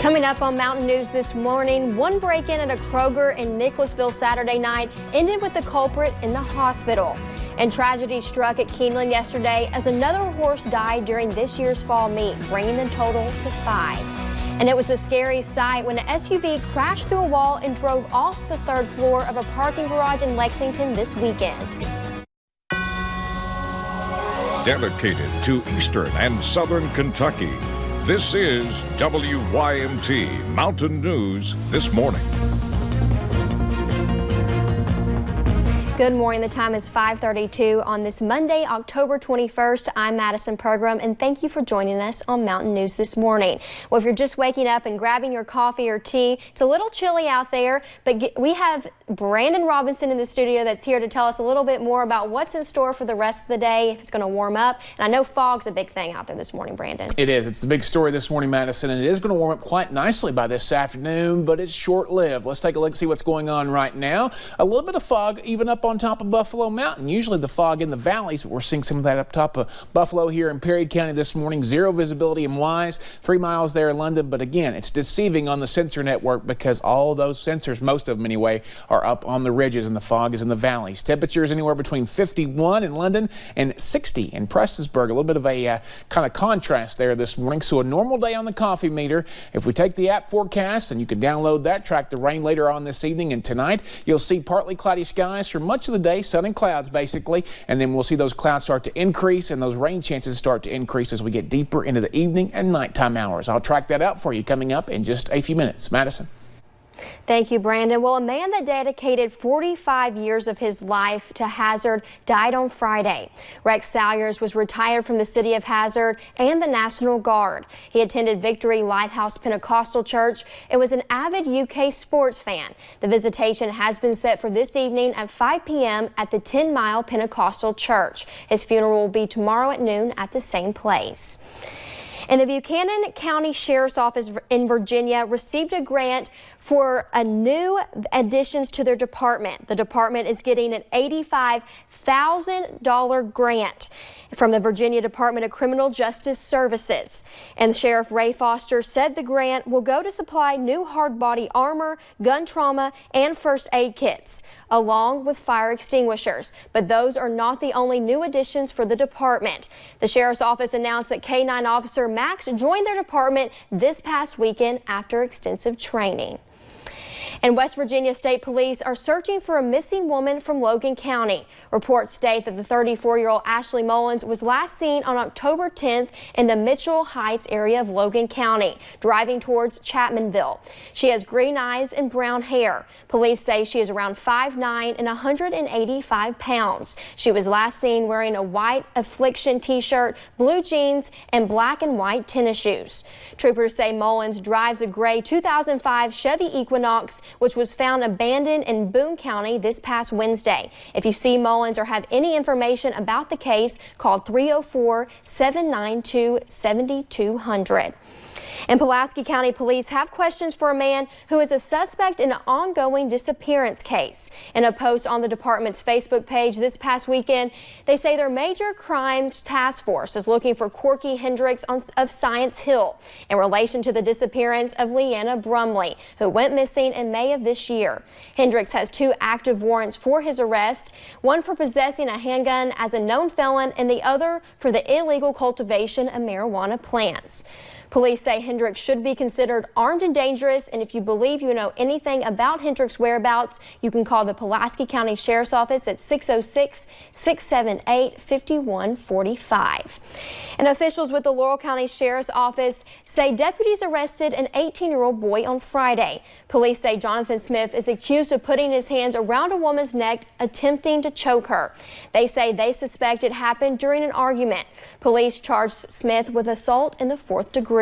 Coming up on Mountain News this morning, one break-in at a Kroger in Nicholasville Saturday night ended with the culprit in the hospital. And tragedy struck at Keeneland yesterday as another horse died during this year's fall meet, bringing the total to 5. And it was a scary sight when an SUV crashed through a wall and drove off the 3rd floor of a parking garage in Lexington this weekend. Dedicated to Eastern and Southern Kentucky, this is WYMT Mountain News This Morning. Good morning. The time is 5:32 on this Monday, October 21st. I'm Madison Pergram, and thank you for joining us on Mountain News This Morning. Well, if you're just waking up and grabbing your coffee or tea, it's a little chilly out there, but we have Brandon Robinson in the studio that's here to tell us a little bit more about what's in store for the rest of the day, if it's going to warm up. And I know fog's a big thing out there this morning, Brandon. It is. It's the big story this morning, Madison, and it is going to warm up quite nicely by this afternoon, but it's short-lived. Let's take a look and see what's going on right now. A little bit of fog even up on top of Buffalo Mountain. Usually the fog in the valleys, but we're seeing some of that up top of Buffalo here in Perry County this morning. 0 visibility in Wise, 3 miles there in London. But again, it's deceiving on the sensor network because all those sensors, most of them anyway, are up on the ridges and the fog is in the valleys. Temperatures anywhere between 51 in London and 60 in Prestonsburg. A little bit of a kind of contrast there this morning. So a normal day on the coffee meter. If we take the app forecast, and you can download that, track the rain later on this evening and tonight, you'll see partly cloudy skies for much of the day. Sun and clouds basically, and then we'll see those clouds start to increase and those rain chances start to increase as we get deeper into the evening and nighttime hours. I'll track that out for you coming up in just a few minutes. Madison. Thank you, Brandon. Well, a man that dedicated 45 years of his life to Hazard died on Friday. Rex Salyers was retired from the city of Hazard and the National Guard. He attended Victory Lighthouse Pentecostal Church and was an avid UK sports fan. The visitation has been set for this evening at 5 p.m. at the 10 Mile Pentecostal Church. His funeral will be tomorrow at noon at the same place. And the Buchanan County Sheriff's Office in Virginia received a grant for a new additions to their department. The department is getting an $85,000 grant from the Virginia Department of Criminal Justice Services. And Sheriff Ray Foster said the grant will go to supply new hard body armor, gun trauma, and first aid kits, along with fire extinguishers. But those are not the only new additions for the department. The Sheriff's Office announced that K-9 Officer Max joined their department this past weekend after extensive training. And West Virginia State Police are searching for a missing woman from Logan County. Reports state that the 34-year-old Ashley Mullins was last seen on October 10th in the Mitchell Heights area of Logan County, driving towards Chapmanville. She has green eyes and brown hair. Police say she is around 5'9" and 185 pounds. She was last seen wearing a white Affliction t-shirt, blue jeans, and black and white tennis shoes. Troopers say Mullins drives a gray 2005 Chevy Equinox, which was found abandoned in Boone County this past Wednesday. If you see Mullins or have any information about the case, call 304-792-7200. And Pulaski County Police have questions for a man who is a suspect in an ongoing disappearance case. In a post on the department's Facebook page this past weekend, they say their major crimes task force is looking for Corky Hendricks of Science Hill in relation to the disappearance of Leanna Brumley, who went missing in May of this year. Hendricks has 2 active warrants for his arrest, one for possessing a handgun as a known felon and the other for the illegal cultivation of marijuana plants. Police say Hendricks should be considered armed and dangerous, and if you believe you know anything about Hendricks' whereabouts, you can call the Pulaski County Sheriff's Office at 606-678-5145. And officials with the Laurel County Sheriff's Office say deputies arrested an 18-year-old boy on Friday. Police say Jonathan Smith is accused of putting his hands around a woman's neck, attempting to choke her. They say they suspect it happened during an argument. Police charged Smith with assault in the 4th degree.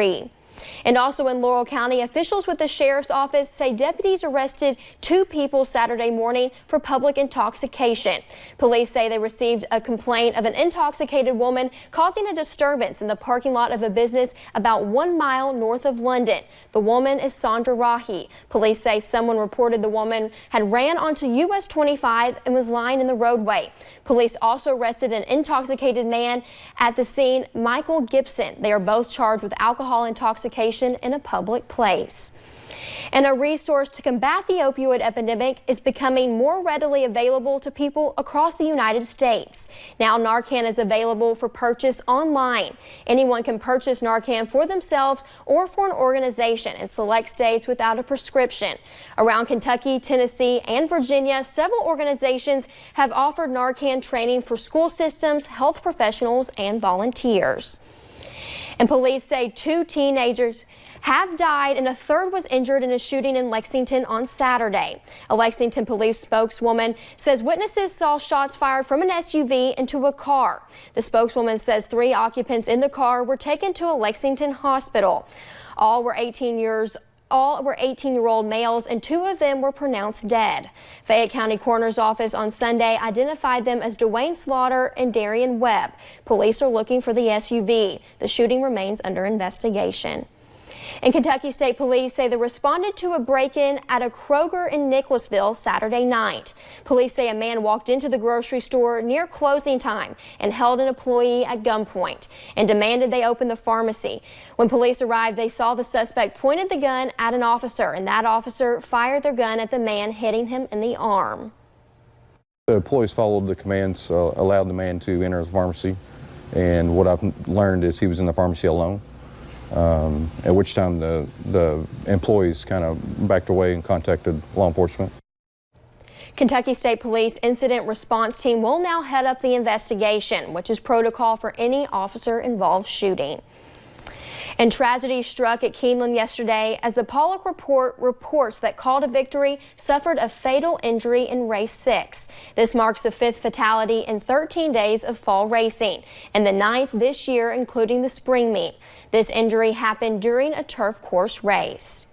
And also in Laurel County, officials with the Sheriff's Office say deputies arrested 2 people Saturday morning for public intoxication. Police say they received a complaint of an intoxicated woman causing a disturbance in the parking lot of a business about 1 mile north of London. The woman is Sandra Rahi. Police say someone reported the woman had ran onto US 25 and was lying in the roadway. Police also arrested an intoxicated man at the scene, Michael Gibson. They are both charged with alcohol intoxication intoxication in a public place. And a resource to combat the opioid epidemic is becoming more readily available to people across the United States. Now Narcan is available for purchase online. Anyone can purchase Narcan for themselves or for an organization in select states without a prescription. Around Kentucky, Tennessee, and Virginia, several organizations have offered Narcan training for school systems, health professionals, and volunteers. And police say 2 teenagers have died and a third was injured in a shooting in Lexington on Saturday. A Lexington police spokeswoman says witnesses saw shots fired from an SUV into a car. The spokeswoman says 3 occupants in the car were taken to a Lexington hospital. All were 18-year-old males, and 2 of them were pronounced dead. Fayette County Coroner's Office on Sunday identified them as Dwayne Slaughter and Darian Webb. Police are looking for the SUV. The shooting remains under investigation. And Kentucky State Police say they responded to a break-in at a Kroger in Nicholasville Saturday night. Police say a man walked into the grocery store near closing time and held an employee at gunpoint and demanded they open the pharmacy. When police arrived, they saw the suspect pointed the gun at an officer, and that officer fired their gun at the man, hitting him in the arm. The employees followed the commands, allowed the man to enter the pharmacy, and what I've learned is he was in the pharmacy alone. At which time the employees kind of backed away and contacted law enforcement. Kentucky State Police Incident Response Team will now head up the investigation, which is protocol for any officer-involved shooting. And tragedy struck at Keeneland yesterday as the Pollock report reports that Call to Victory suffered a fatal injury in race 6. This marks the 5th fatality in 13 days of fall racing and the 9th this year, including the spring meet. This injury happened during a turf course race.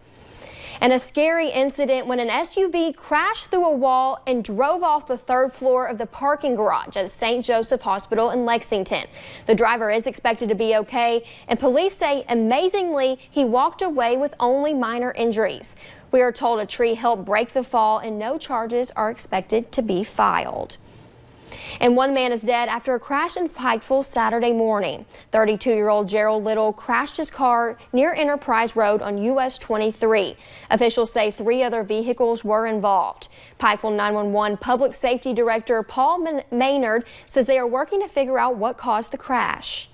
And a scary incident when an SUV crashed through a wall and drove off the 3rd floor of the parking garage at St. Joseph Hospital in Lexington. The driver is expected to be okay, and police say amazingly he walked away with only minor injuries. We are told a tree helped break the fall and no charges are expected to be filed. And 1 man is dead after a crash in Pikeville Saturday morning. 32-year-old Gerald Little crashed his car near Enterprise Road on US 23. Officials say 3 other vehicles were involved. Pikeville 911 Public Safety Director Paul Maynard says they are working to figure out what caused the crash.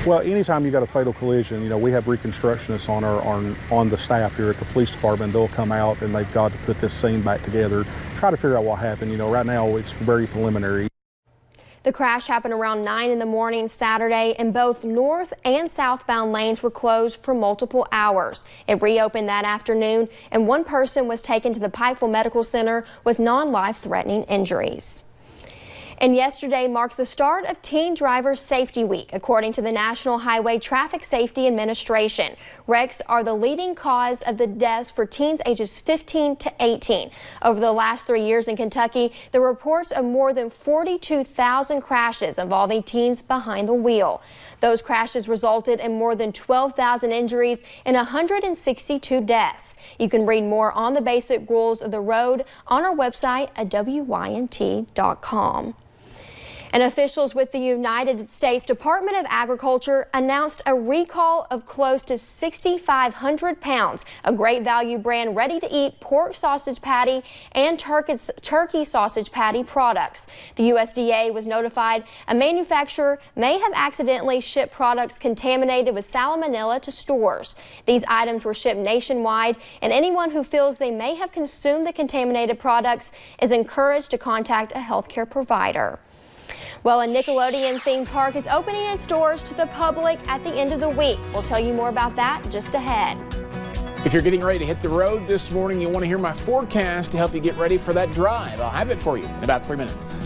Well, anytime you got a fatal collision, we have reconstructionists on the staff here at the police department. They'll come out and they've got to put this scene back together, try to figure out what happened. Right now it's very preliminary. The crash happened around 9 in the morning Saturday, and both north and southbound lanes were closed for multiple hours. It reopened that afternoon, and 1 person was taken to the Pikeville Medical Center with non-life-threatening injuries. And yesterday marked the start of Teen Driver Safety Week, according to the National Highway Traffic Safety Administration. Wrecks are the leading cause of the deaths for teens ages 15 to 18. Over the last 3 years in Kentucky, there were reports of more than 42,000 crashes involving teens behind the wheel. Those crashes resulted in more than 12,000 injuries and 162 deaths. You can read more on the basic rules of the road on our website at wymt.com. And officials with the United States Department of Agriculture announced a recall of close to 6,500 pounds of Great Value brand ready-to-eat pork sausage patty and turkey sausage patty products. The USDA was notified a manufacturer may have accidentally shipped products contaminated with salmonella to stores. These items were shipped nationwide, and anyone who feels they may have consumed the contaminated products is encouraged to contact a healthcare provider. Well, a Nickelodeon theme park is opening its doors to the public at the end of the week. We'll tell you more about that just ahead. If you're getting ready to hit the road this morning, you want to hear my forecast to help you get ready for that drive. I'll have it for you in about 3 minutes.